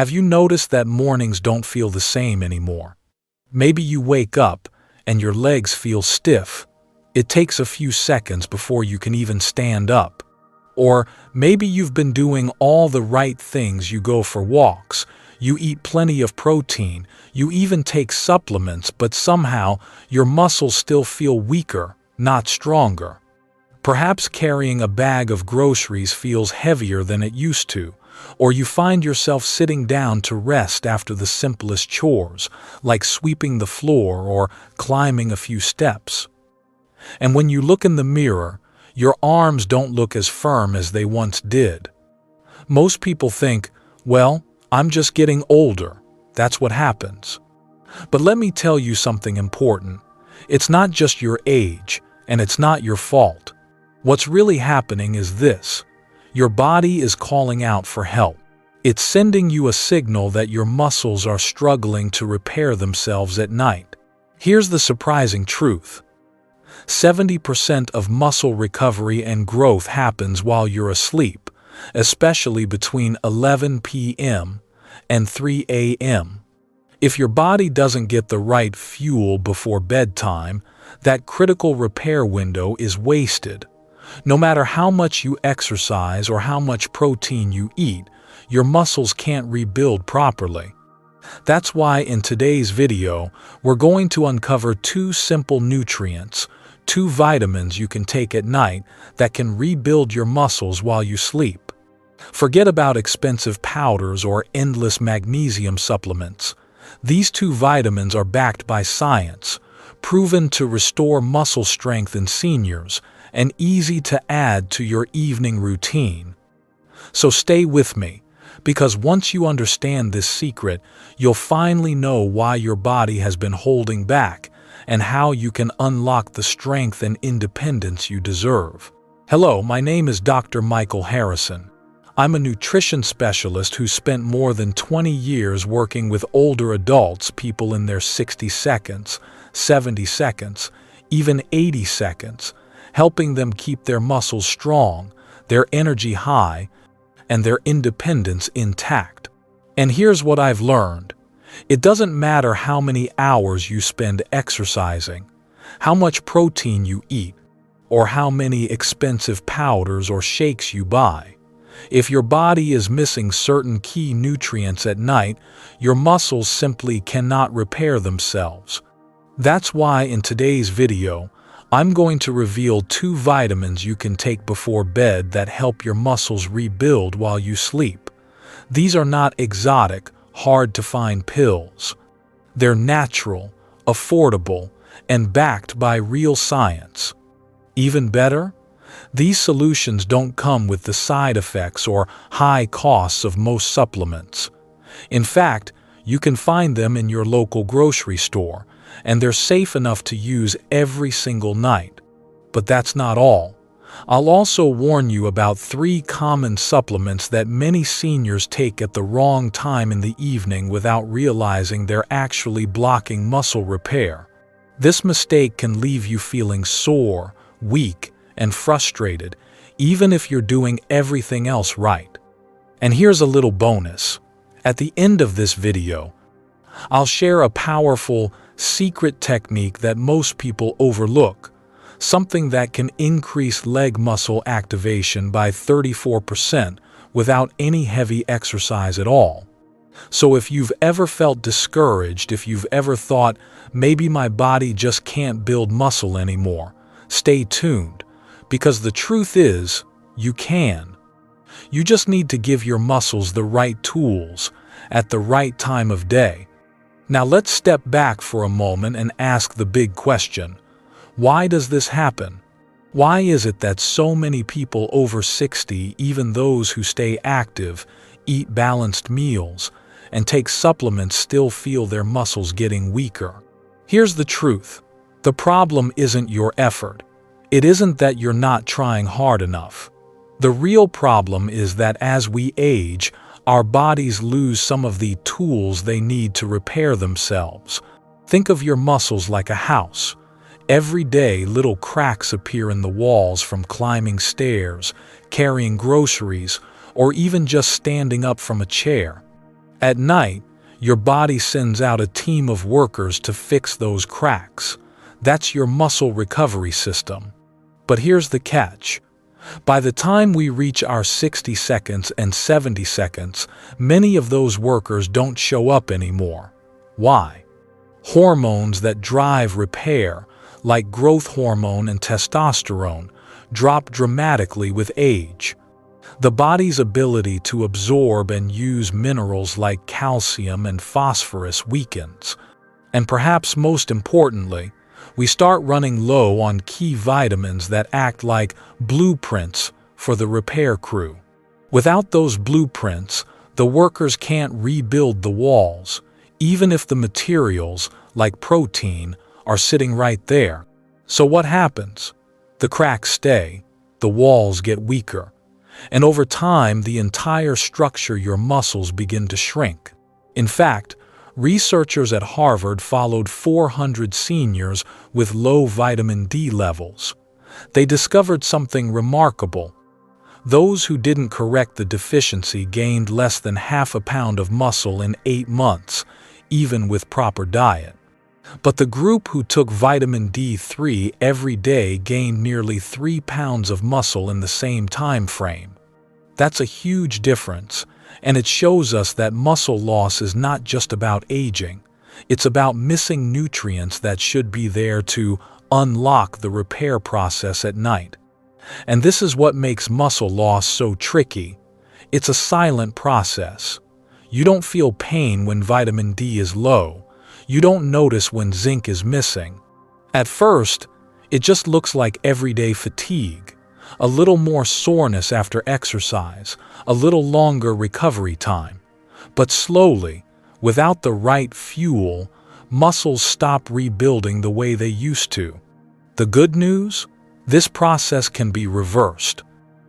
Have you noticed that mornings don't feel the same anymore? Maybe you wake up and your legs feel stiff. It takes a few seconds before you can even stand up. Or maybe you've been doing all the right things. You go for walks, you eat plenty of protein, you even take supplements, but somehow your muscles still feel weaker, not stronger. Perhaps carrying a bag of groceries feels heavier than it used to, or you find yourself sitting down to rest after the simplest chores, like sweeping the floor or climbing a few steps. And when you look in the mirror, your arms don't look as firm as they once did. Most people think, well, I'm just getting older. That's what happens. But let me tell you something important. It's not just your age, and it's not your fault. What's really happening is this. Your body is calling out for help. It's sending you a signal that your muscles are struggling to repair themselves at night. Here's the surprising truth. 70% of muscle recovery and growth happens while you're asleep, especially between 11 p.m. and 3 a.m. If your body doesn't get the right fuel before bedtime, that critical repair window is wasted. No matter how much you exercise or how much protein you eat, your muscles can't rebuild properly. That's why in today's video, we're going to uncover 2 simple nutrients, 2 vitamins you can take at night that can rebuild your muscles while you sleep. Forget about expensive powders or endless magnesium supplements. These 2 vitamins are backed by science, proven to restore muscle strength in seniors, and easy to add to your evening routine. So stay with me, because once you understand this secret, you'll finally know why your body has been holding back and how you can unlock the strength and independence you deserve. Hello, my name is Dr. Michael Harrison. I'm a nutrition specialist who spent more than 20 years working with older adults, people in their 60 seconds, 70 seconds, even 80 seconds, helping them keep their muscles strong, their energy high, and their independence intact. And here's what I've learned. It doesn't matter how many hours you spend exercising, how much protein you eat, or how many expensive powders or shakes you buy. If your body is missing certain key nutrients at night, your muscles simply cannot repair themselves. That's why in today's video, I'm going to reveal 2 vitamins you can take before bed that help your muscles rebuild while you sleep. These are not exotic, hard-to-find pills. They're natural, affordable, and backed by real science. Even better, these solutions don't come with the side effects or high costs of most supplements. In fact, you can find them in your local grocery store, and they're safe enough to use every single night. But that's not all. I'll also warn you about 3 common supplements that many seniors take at the wrong time in the evening without realizing they're actually blocking muscle repair. This mistake can leave you feeling sore, weak, and frustrated, even if you're doing everything else right. And here's a little bonus. At the end of this video, I'll share a powerful, secret technique that most people overlook, something that can increase leg muscle activation by 34% without any heavy exercise at all. So if you've ever felt discouraged, if you've ever thought, maybe my body just can't build muscle anymore, stay tuned, because the truth is, you can. You just need to give your muscles the right tools at the right time of day. Now let's step back for a moment and ask the big question. Why does this happen? Why is it that so many people over 60, even those who stay active, eat balanced meals, and take supplements still feel their muscles getting weaker? Here's the truth. The problem isn't your effort. It isn't that you're not trying hard enough. The real problem is that as we age, our bodies lose some of the tools they need to repair themselves. Think of your muscles like a house. Every day, little cracks appear in the walls from climbing stairs, carrying groceries, or even just standing up from a chair. At night, your body sends out a team of workers to fix those cracks. That's your muscle recovery system. But here's the catch. By the time we reach our 60 seconds and 70 seconds, many of those workers don't show up anymore. Why? Hormones that drive repair, like growth hormone and testosterone, drop dramatically with age. The body's ability to absorb and use minerals like calcium and phosphorus weakens. And perhaps most importantly, we start running low on key vitamins that act like blueprints for the repair crew. Without those blueprints, the workers can't rebuild the walls, even if the materials, like protein, are sitting right there. So what happens? The cracks stay, the walls get weaker, and over time the entire structure of your muscles begin to shrink. In fact, researchers at Harvard followed 400 seniors with low vitamin D levels. They discovered something remarkable. Those who didn't correct the deficiency gained less than half a pound of muscle in 8 months, even with proper diet. But the group who took vitamin D3 every day gained nearly 3 pounds of muscle in the same time frame. That's a huge difference, and it shows us that muscle loss is not just about aging. It's about missing nutrients that should be there to unlock the repair process at night. And this is what makes muscle loss so tricky. It's a silent process. You don't feel pain when vitamin D is low. You don't notice when zinc is missing. At first, it just looks like everyday fatigue, a little more soreness after exercise, a little longer recovery time. But slowly, without the right fuel, muscles stop rebuilding the way they used to. The good news? This process can be reversed.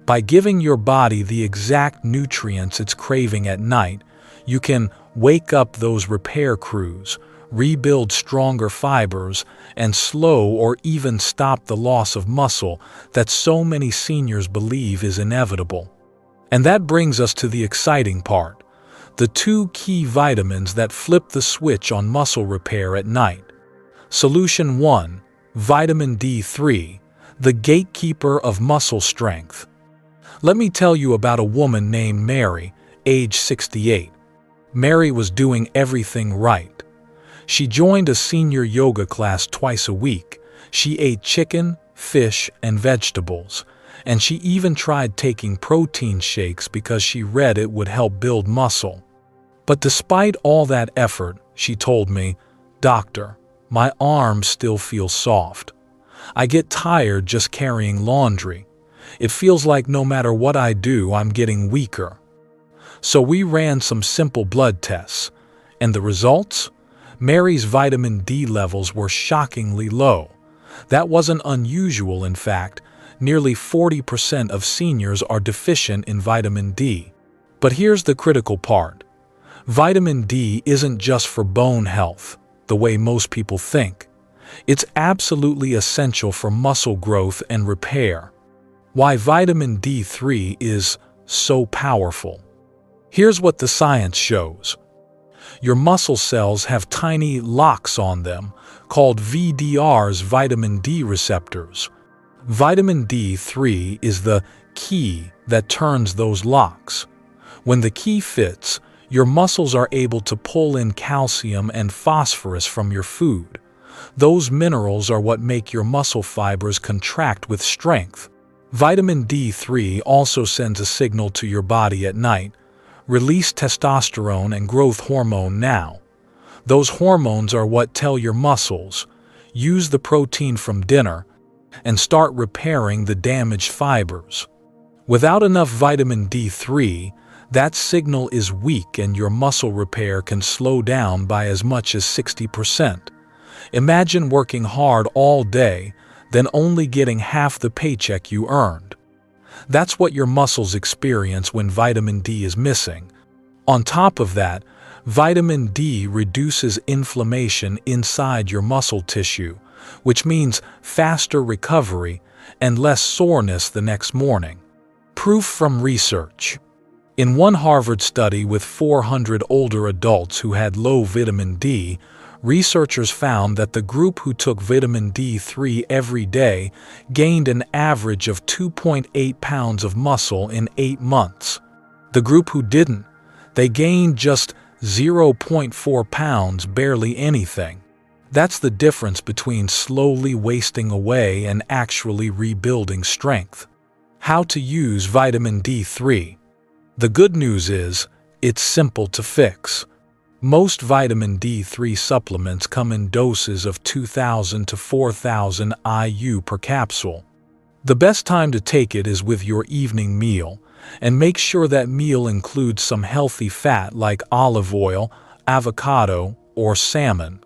By giving your body the exact nutrients it's craving at night, you can wake up those repair crews, rebuild stronger fibers, and slow or even stop the loss of muscle that so many seniors believe is inevitable. And that brings us to the exciting part, the 2 key vitamins that flip the switch on muscle repair at night. Solution 1, vitamin D3, the gatekeeper of muscle strength. Let me tell you about a woman named Mary, age 68. Mary was doing everything right. She joined a senior yoga class twice a week. She ate chicken, fish, and vegetables. And she even tried taking protein shakes because she read it would help build muscle. But despite all that effort, she told me, "Doctor, my arms still feel soft. I get tired just carrying laundry. It feels like no matter what I do, I'm getting weaker." So we ran some simple blood tests. And the results? Mary's vitamin D levels were shockingly low. That wasn't unusual, in fact. Nearly 40% of seniors are deficient in vitamin D. But here's the critical part. Vitamin D isn't just for bone health, the way most people think. It's absolutely essential for muscle growth and repair. Why vitamin D3 is so powerful. Here's what the science shows. Your muscle cells have tiny locks on them, called VDRs, vitamin D receptors. Vitamin D3 is the key that turns those locks. When the key fits, your muscles are able to pull in calcium and phosphorus from your food. Those minerals are what make your muscle fibers contract with strength. Vitamin D3 also sends a signal to your body at night. Release testosterone and growth hormone now. Those hormones are what tell your muscles, use the protein from dinner, and start repairing the damaged fibers. Without enough vitamin D3, that signal is weak and your muscle repair can slow down by as much as 60%. Imagine working hard all day, then only getting half the paycheck you earned. That's what your muscles experience when vitamin D is missing. On top of that, vitamin D reduces inflammation inside your muscle tissue, which means faster recovery and less soreness the next morning. Proof from research. In one Harvard study with 400 older adults who had low vitamin D, researchers found that the group who took vitamin D3 every day gained an average of 2.8 pounds of muscle in 8 months. The group who didn't, they gained just 0.4 pounds, barely anything. That's the difference between slowly wasting away and actually rebuilding strength. How to use vitamin D3. The good news is, it's simple to fix. Most vitamin D3 supplements come in doses of 2,000 to 4,000 IU per capsule. The best time to take it is with your evening meal, and make sure that meal includes some healthy fat like olive oil, avocado, or salmon.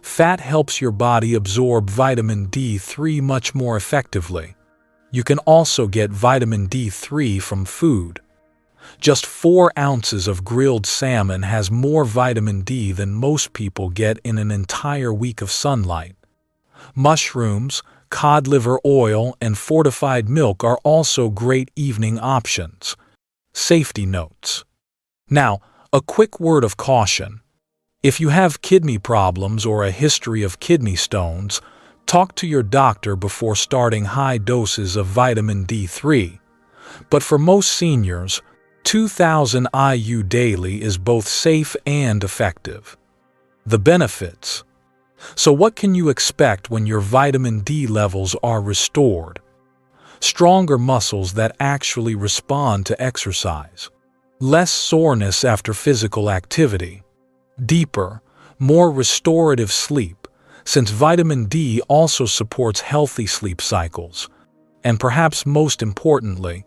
Fat helps your body absorb vitamin D3 much more effectively. You can also get vitamin D3 from food. Just 4 ounces of grilled salmon has more vitamin D than most people get in an entire week of sunlight. Mushrooms, cod liver oil, and fortified milk are also great evening options. Safety notes. Now, a quick word of caution. If you have kidney problems or a history of kidney stones, talk to your doctor before starting high doses of vitamin D3. But for most seniors, 2,000 IU daily is both safe and effective. The benefits. So what can you expect when your vitamin D levels are restored? Stronger muscles that actually respond to exercise. Less soreness after physical activity. Deeper, more restorative sleep, since vitamin D also supports healthy sleep cycles. And perhaps most importantly,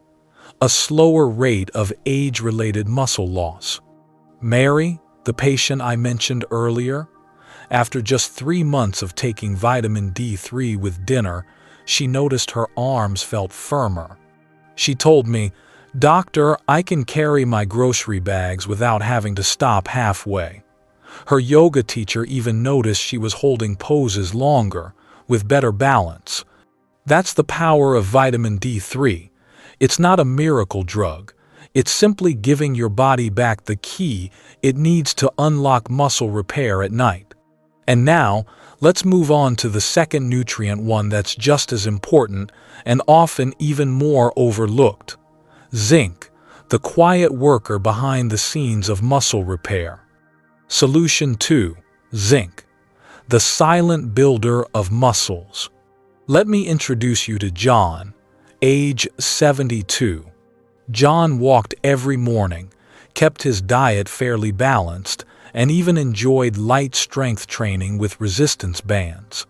a slower rate of age-related muscle loss. Mary, the patient I mentioned earlier, after just 3 months of taking vitamin D3 with dinner, she noticed her arms felt firmer. She told me, "Doctor, I can carry my grocery bags without having to stop halfway." Her yoga teacher even noticed she was holding poses longer, with better balance. That's the power of vitamin D3. It's not a miracle drug. It's simply giving your body back the key it needs to unlock muscle repair at night. And now, let's move on to the second nutrient, one that's just as important and often even more overlooked. Zinc, the quiet worker behind the scenes of muscle repair. Solution 2. Zinc, the silent builder of muscles. Let me introduce you to John, age 72. John walked every morning, kept his diet fairly balanced, and even enjoyed light strength training with resistance bands.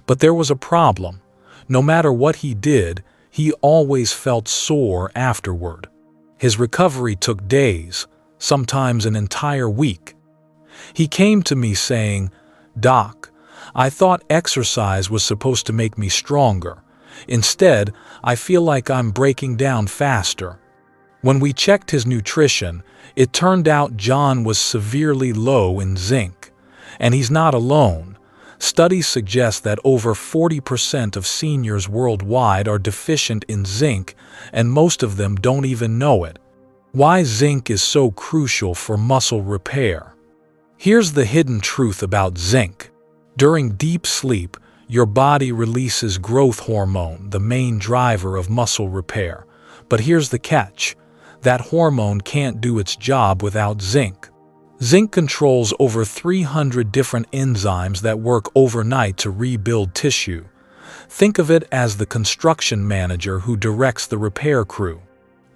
But there was a problem. No matter what he did, he always felt sore afterward. His recovery took days, sometimes an entire week. He came to me saying, "Doc, I thought exercise was supposed to make me stronger. Instead, I feel like I'm breaking down faster." When we checked his nutrition, it turned out John was severely low in zinc. And he's not alone. Studies suggest that over 40% of seniors worldwide are deficient in zinc, and most of them don't even know it. Why zinc is so crucial for muscle repair. Here's the hidden truth about zinc. During deep sleep, your body releases growth hormone, the main driver of muscle repair. But here's the catch. That hormone can't do its job without zinc. Zinc controls over 300 different enzymes that work overnight to rebuild tissue. Think of it as the construction manager who directs the repair crew.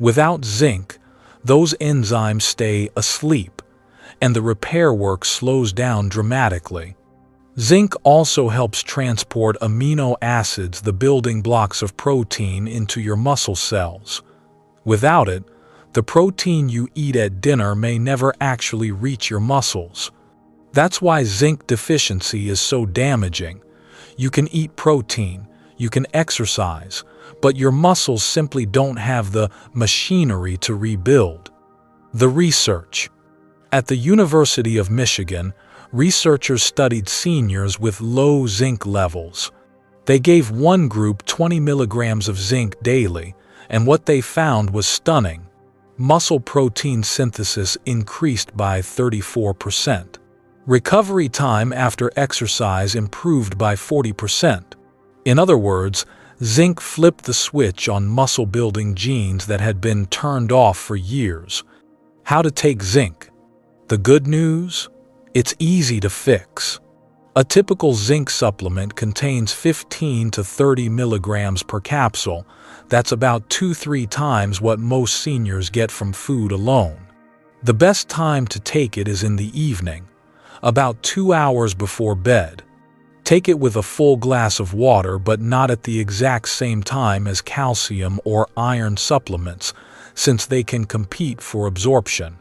Without zinc, those enzymes stay asleep, and the repair work slows down dramatically. Zinc also helps transport amino acids, the building blocks of protein, into your muscle cells. Without it, the protein you eat at dinner may never actually reach your muscles. That's why zinc deficiency is so damaging. You can eat protein, you can exercise, but your muscles simply don't have the machinery to rebuild. The research. At the University of Michigan, researchers studied seniors with low zinc levels. They gave one group 20 milligrams of zinc daily, and what they found was stunning. muscle protein synthesis increased by 34%. Recovery time after exercise improved by 40%. In other words, zinc flipped the switch on muscle-building genes that had been turned off for years. How to take zinc? The good news? It's easy to fix. A typical zinc supplement contains 15 to 30 milligrams per capsule. That's about 2-3 times what most seniors get from food alone. The best time to take it is in the evening, about 2 hours before bed. Take it with a full glass of water, but not at the exact same time as calcium or iron supplements, since they can compete for absorption.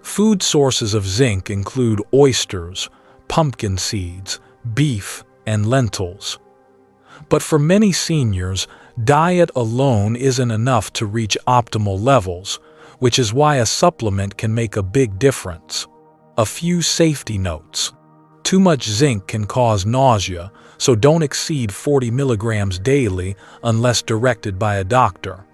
Food sources of zinc include oysters, pumpkin seeds, beef, and lentils. But for many seniors, diet alone isn't enough to reach optimal levels, which is why a supplement can make a big difference. A few safety notes. Too much zinc can cause nausea, so don't exceed 40 milligrams daily unless directed by a doctor.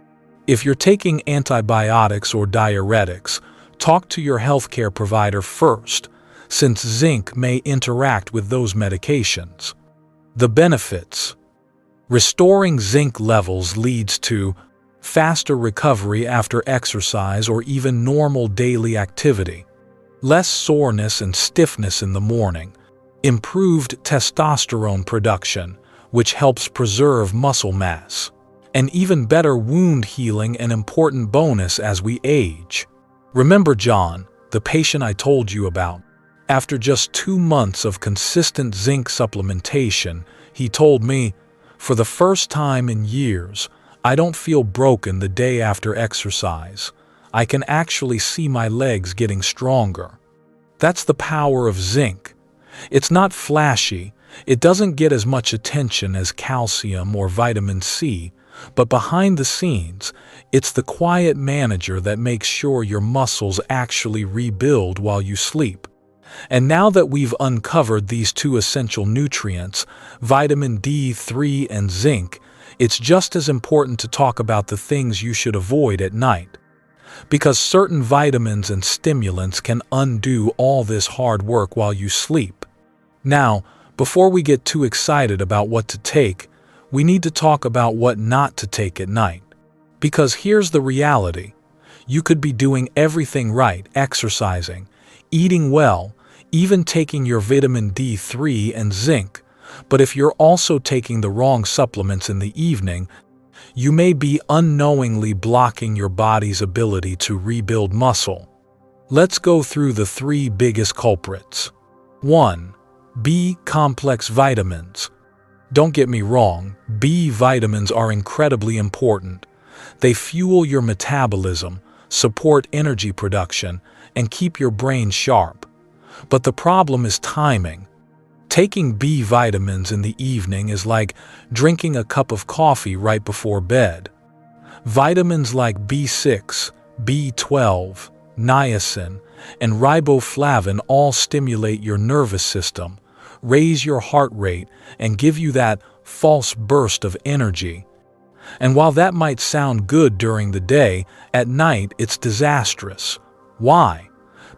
If you're taking antibiotics or diuretics, talk to your healthcare provider first, since zinc may interact with those medications. The benefits. Restoring zinc levels leads to faster recovery after exercise or even normal daily activity, less soreness and stiffness in the morning, improved testosterone production, which helps preserve muscle mass, and even better wound healing, an important bonus as we age. Remember John, the patient I told you about? After just 2 months of consistent zinc supplementation, he told me, "For the first time in years, I don't feel broken the day after exercise. I can actually see my legs getting stronger." That's the power of zinc. It's not flashy, it doesn't get as much attention as calcium or vitamin C, but behind the scenes, it's the quiet manager that makes sure your muscles actually rebuild while you sleep. And now that we've uncovered these 2 essential nutrients, vitamin D3 and zinc, it's just as important to talk about the things you should avoid at night. Because certain vitamins and stimulants can undo all this hard work while you sleep. Now, before we get too excited about what to take, we need to talk about what not to take at night. Because here's the reality. You could be doing everything right, exercising, eating well, even taking your vitamin D3 and zinc, but if you're also taking the wrong supplements in the evening, you may be unknowingly blocking your body's ability to rebuild muscle. Let's go through the 3 biggest culprits. 1. B-complex vitamins. Don't get me wrong, B vitamins are incredibly important. They fuel your metabolism, support energy production, and keep your brain sharp. But the problem is timing. Taking B vitamins in the evening is like drinking a cup of coffee right before bed. Vitamins like B6, B12, niacin, and riboflavin all stimulate your nervous system, raise your heart rate, and give you that false burst of energy. And while that might sound good during the day, at night it's disastrous. Why?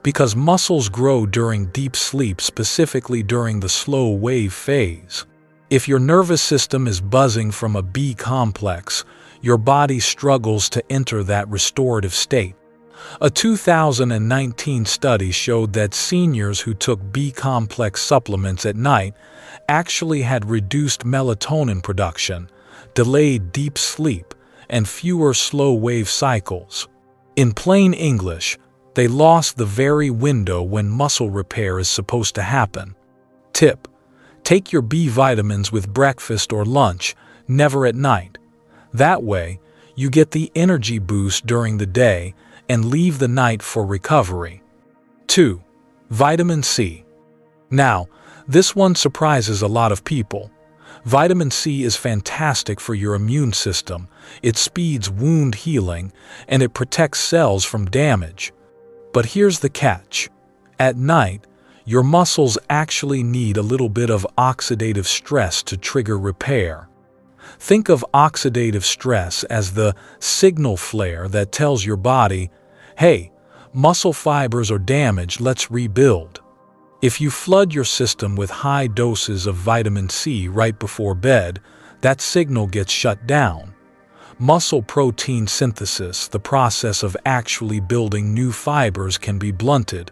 Because muscles grow during deep sleep, specifically during the slow wave phase. If your nervous system is buzzing from a B complex, your body struggles to enter that restorative state. A 2019 study showed that seniors who took B-complex supplements at night actually had reduced melatonin production, delayed deep sleep, and fewer slow-wave cycles. In plain English, they lost the very window when muscle repair is supposed to happen. Tip: take your B vitamins with breakfast or lunch, never at night. That way, you get the energy boost during the day and leave the night for recovery. 2. Vitamin C. Now, this one surprises a lot of people. Vitamin C is fantastic for your immune system, it speeds wound healing, and it protects cells from damage. But here's the catch. At night, your muscles actually need a little bit of oxidative stress to trigger repair. Think of oxidative stress as the signal flare that tells your body, Hey, muscle fibers are damaged, let's rebuild. If you flood your system with high doses of vitamin C right before bed, that signal gets shut down. Muscle protein synthesis, the process of actually building new fibers, can be blunted.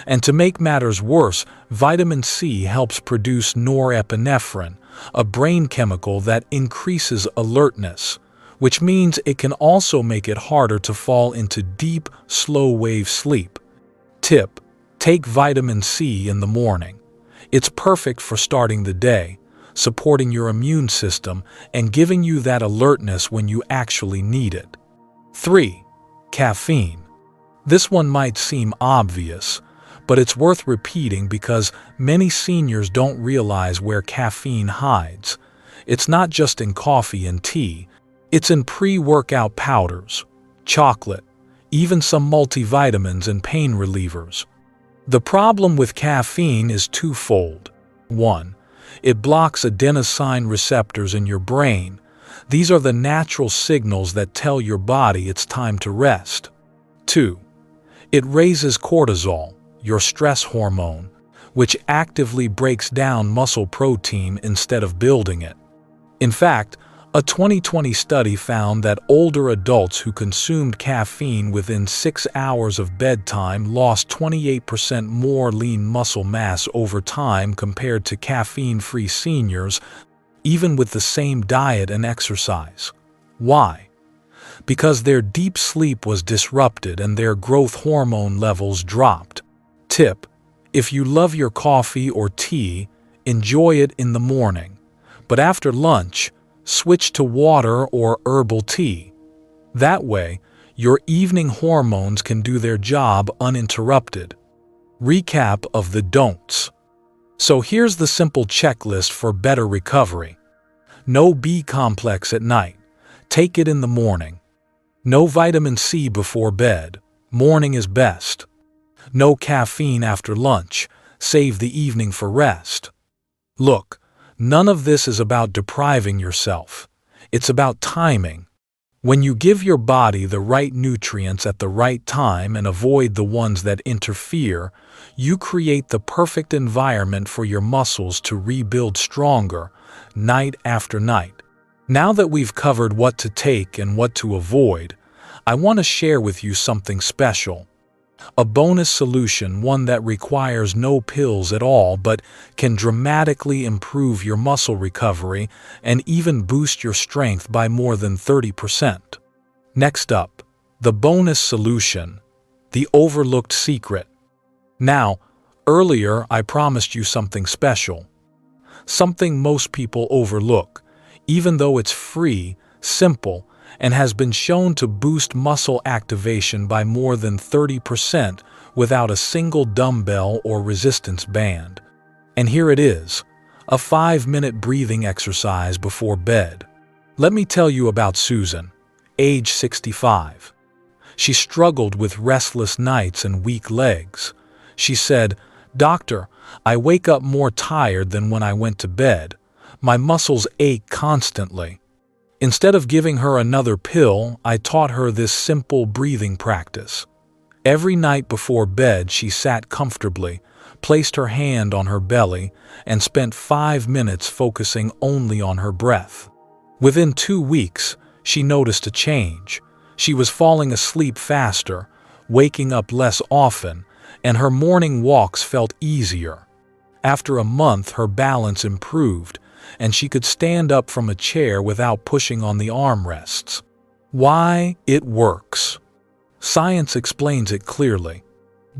And to make matters worse, vitamin C helps produce norepinephrine, a brain chemical that increases alertness, which means it can also make it harder to fall into deep, slow-wave sleep. Tip: take vitamin C in the morning. It's perfect for starting the day, supporting your immune system, and giving you that alertness when you actually need it. 3. Caffeine. This one might seem obvious, but it's worth repeating because many seniors don't realize where caffeine hides. It's not just in coffee and tea, it's in pre-workout powders, chocolate, even some multivitamins and pain relievers. The problem with caffeine is twofold. 1. It blocks adenosine receptors in your brain. These are the natural signals that tell your body it's time to rest. 2. It raises cortisol, your stress hormone, which actively breaks down muscle protein instead of building it. In fact, a 2020 study found that older adults who consumed caffeine within 6 hours of bedtime lost 28% more lean muscle mass over time compared to caffeine-free seniors, even with the same diet and exercise. Why? Because their deep sleep was disrupted and their growth hormone levels dropped. Tip: if you love your coffee or tea, enjoy it in the morning, but after lunch, switch to water or herbal tea. That way, your evening hormones can do their job uninterrupted. Recap of the don'ts. So here's the simple checklist for better recovery. No B-complex at night. Take it in the morning. No vitamin C before bed. Morning is best. No caffeine after lunch. Save the evening for rest. Look, none of this is about depriving yourself. It's about timing. When you give your body the right nutrients at the right time and avoid the ones that interfere, you create the perfect environment for your muscles to rebuild stronger, night after night. Now that we've covered what to take and what to avoid, I want to share with you something special. A bonus solution, one that requires no pills at all but can dramatically improve your muscle recovery and even boost your strength by more than 30%. Next up, the bonus solution, the overlooked secret. Now, earlier I promised you something special. Something most people overlook, even though it's free, simple, and has been shown to boost muscle activation by more than 30% without a single dumbbell or resistance band. And here it is, a 5-minute breathing exercise before bed. Let me tell you about Susan, age 65. She struggled with restless nights and weak legs. She said, "Doctor, I wake up more tired than when I went to bed. My muscles ache constantly." Instead of giving her another pill, I taught her this simple breathing practice. Every night before bed, she sat comfortably, placed her hand on her belly, and spent 5 minutes focusing only on her breath. Within 2 weeks, she noticed a change. She was falling asleep faster, waking up less often, and her morning walks felt easier. After a month, her balance improved, and she could stand up from a chair without pushing on the armrests. Why? It works. Science explains it clearly.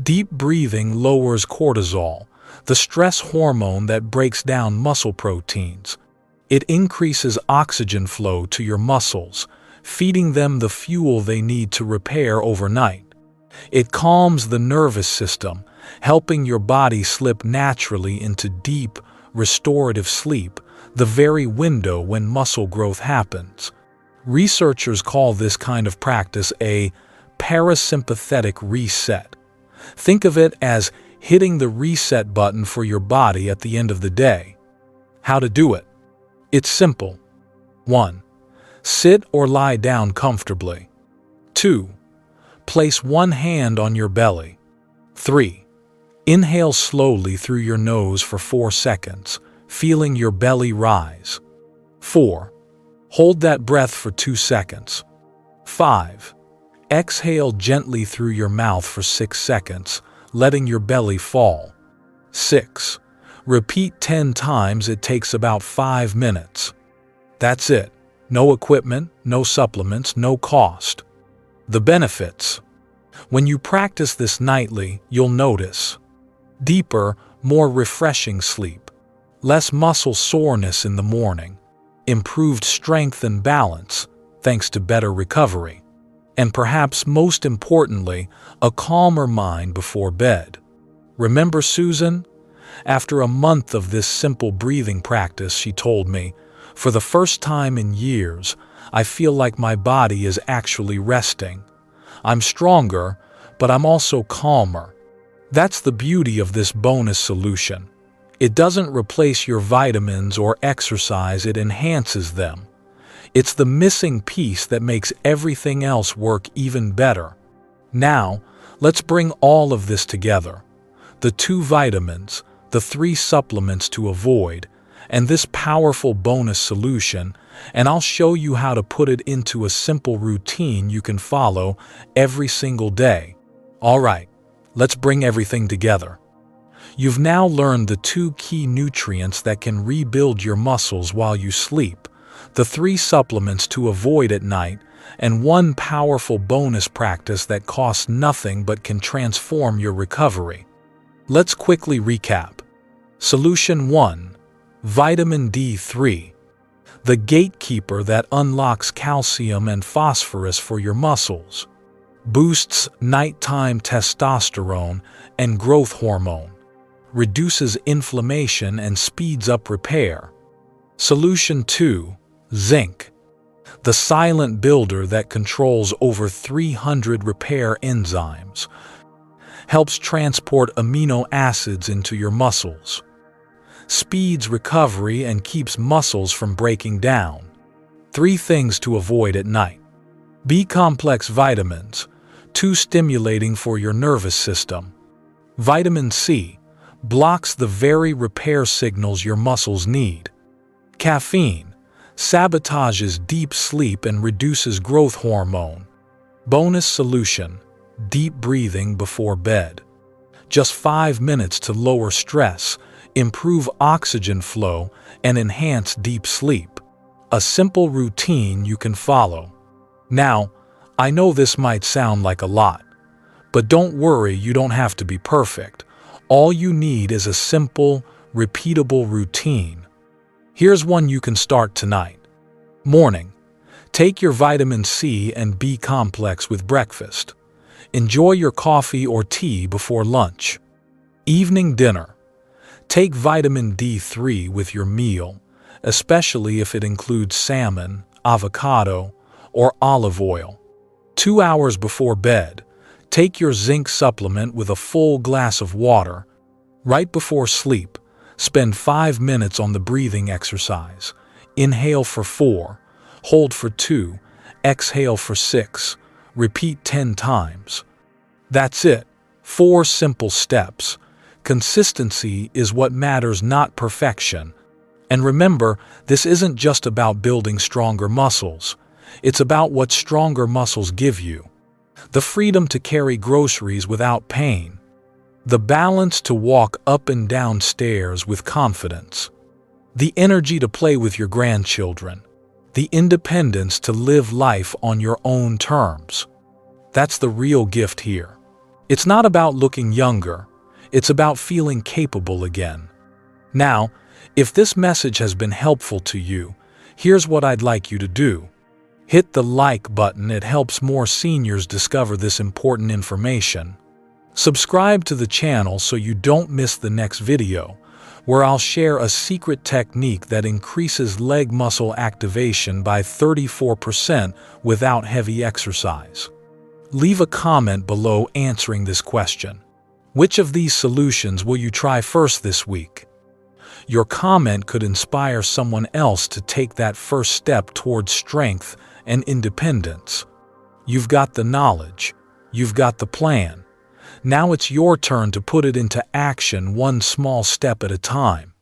Deep breathing lowers cortisol, the stress hormone that breaks down muscle proteins. It increases oxygen flow to your muscles, feeding them the fuel they need to repair overnight. It calms the nervous system, helping your body slip naturally into deep, restorative sleep, the very window when muscle growth happens. Researchers call this kind of practice a parasympathetic reset. Think of it as hitting the reset button for your body at the end of the day. How to do it? It's simple. 1. Sit or lie down comfortably. 2. Place one hand on your belly. 3. Inhale slowly through your nose for 4 seconds, feeling your belly rise. 4. Hold that breath for 2 seconds. 5. Exhale gently through your mouth for 6 seconds, letting your belly fall. 6. Repeat 10 times. It takes about 5 minutes. That's it. No equipment, no supplements, no cost. The benefits. When you practice this nightly, you'll notice deeper, more refreshing sleep, less muscle soreness in the morning, improved strength and balance thanks to better recovery, and perhaps most importantly, a calmer mind before bed. Remember Susan? After a month of this simple breathing practice, she told me, "For the first time in years, I feel like my body is actually resting. I'm stronger, but I'm also calmer." That's the beauty of this bonus solution. It doesn't replace your vitamins or exercise, it enhances them. It's the missing piece that makes everything else work even better. Now, let's bring all of this together. The 2 vitamins, the 3 supplements to avoid, and this powerful bonus solution, and I'll show you how to put it into a simple routine you can follow every single day. All right, let's bring everything together. You've now learned the 2 key nutrients that can rebuild your muscles while you sleep, the 3 supplements to avoid at night, and 1 powerful bonus practice that costs nothing but can transform your recovery. Let's quickly recap. Solution 1. Vitamin D3. The gatekeeper that unlocks calcium and phosphorus for your muscles. Boosts nighttime testosterone and growth hormone. Reduces inflammation and speeds up repair. Solution 2. Zinc. The silent builder that controls over 300 repair enzymes. Helps transport amino acids into your muscles. Speeds recovery and keeps muscles from breaking down. 3 things to avoid at night. B-complex vitamins, too stimulating for your nervous system. Vitamin C blocks the very repair signals your muscles need. Caffeine sabotages deep sleep and reduces growth hormone. Bonus solution: deep breathing before bed. Just 5 minutes to lower stress, improve oxygen flow, and enhance deep sleep. A simple routine you can follow. Now, I know this might sound like a lot, but don't worry, you don't have to be perfect. All you need is a simple, repeatable routine. Here's one you can start tonight. Morning. Take your vitamin C and B complex with breakfast. Enjoy your coffee or tea before lunch. Evening dinner. Take vitamin D3 with your meal, especially if it includes salmon, avocado, or olive oil. 2 hours before bed, take your zinc supplement with a full glass of water. Right before sleep, spend 5 minutes on the breathing exercise. Inhale for 4, hold for 2, exhale for 6, repeat 10 times. That's it. 4 simple steps. Consistency is what matters, not perfection. And remember, this isn't just about building stronger muscles. It's about what stronger muscles give you. The freedom to carry groceries without pain. The balance to walk up and down stairs with confidence. The energy to play with your grandchildren. The independence to live life on your own terms. That's the real gift here. It's not about looking younger. It's about feeling capable again. Now, if this message has been helpful to you, here's what I'd like you to do. Hit the like button. It helps more seniors discover this important information. Subscribe to the channel so you don't miss the next video, where I'll share a secret technique that increases leg muscle activation by 34% without heavy exercise. Leave a comment below answering this question. Which of these solutions will you try first this week? Your comment could inspire someone else to take that first step towards strength and independence. You've got the knowledge. You've got the plan. Now it's your turn to put it into action, one small step at a time.